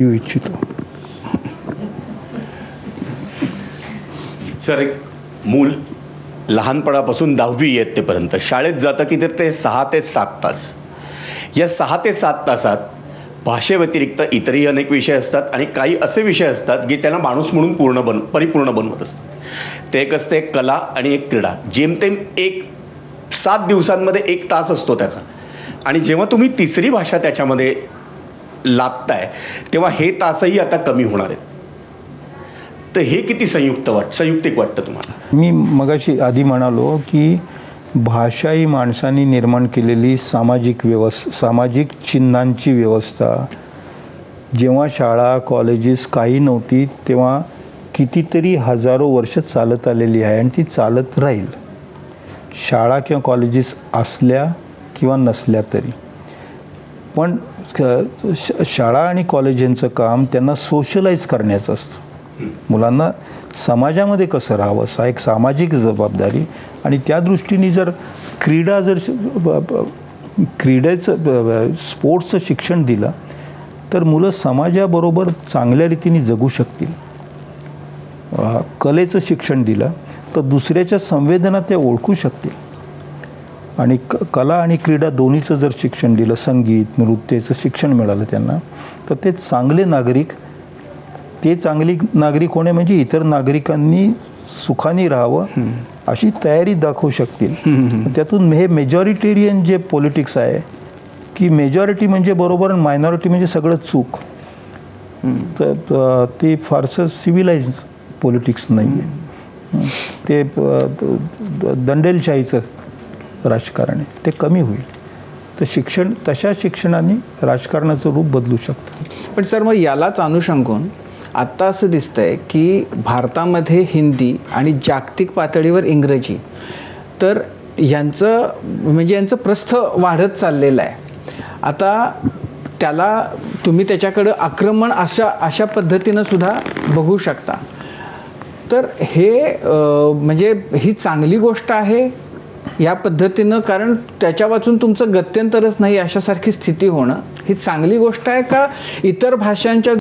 येऊ इच्छितो. सर, एक मूल लहानपणापासून 10वी इयत्तेपर्यंत शाळेत जातं की ते 6 ते 7 तास. या 6 ते 7 तासात भाषेव्यतिरिक्त इतरही अनेक विषय असतात आणि काही असे विषय असतात की त्यांना माणूस म्हणून परिपूर्ण बनवत असतात. ते एक असते कला आणि एक क्रीडा. जेमतेम 7 दिवसांमध्ये 1 तास असतो त्याचा. आणि जेव्हा तुम्ही तिसरी भाषा त्याच्यामध्ये लादताय तेव्हा हे तासही आता कमी होणार आहेत. तर हे किती संयुक्तिक वाटतं तुम्हाला? मी मगाशी आधी म्हणालो की भाषा ही माणसांनी निर्माण केलेली सामाजिक चिन्हांची व्यवस्था. जेव्हा शाळा कॉलेजेस काही नव्हती तेव्हा कितीतरी हजारो वर्ष चालत आलेली आहे आणि ती चालत राहील. शाळा किंवा कॉलेजेस असल्या किंवा नसल्या तरी. पण शाळा आणि कॉलेजांचं काम त्यांना सोशलाइज करण्याचं असतं. मुलांना समाजामध्ये कसं राहावं असा एक सामाजिक जबाबदारी. आणि त्या दृष्टीने जर क्रीडेचं स्पोर्ट्सचं शिक्षण दिलं तर मुलं समाजाबरोबर चांगल्या रीतीने जगू शकतील. कलेचं शिक्षण दिलं तर दुसऱ्याच्या संवेदना ते ओळखू शकतील. आणि कला आणि क्रीडा दोन्हीचं जर शिक्षण दिलं, संगीत नृत्याचं शिक्षण मिळालं त्यांना, तर ते चांगले नागरिक होणे म्हणजे इतर नागरिकांनी सुखाने राहावं अशी तयारी दाखवू शकतील. त्यातून हे मेजॉरिटेरियन जे पॉलिटिक्स आहे की मेजॉरिटी म्हणजे बरोबर आणि मायनॉरिटी म्हणजे सगळं चूक, तर ते फारसं सिव्हिलाइज पॉलिटिक्स नाही आहे. ते दंडेलशाहीचं राजकारण आहे, ते कमी होईल. तर तशा शिक्षणाने राजकारणाचं रूप बदलू शकतं. पण सर, मग यालाच अनुषंगून आत्ता असं दिसतंय की भारतामध्ये हिंदी आणि जागतिक पातळीवर इंग्रजी, तर यांचं प्रस्थ वाढत चाललेलं आहे. आता तुम्ही त्याच्याकडं आक्रमण अशा पद्धतीनं सुद्धा बघू शकता. तर हे म्हणजे ही चांगली गोष्ट आहे या पद्धतीनं, कारण त्याच्या वाचून तुमचं गत्यंतरच नाही अशासारखी स्थिती होणं ही चांगली गोष्ट आहे का इतर भाषांच्या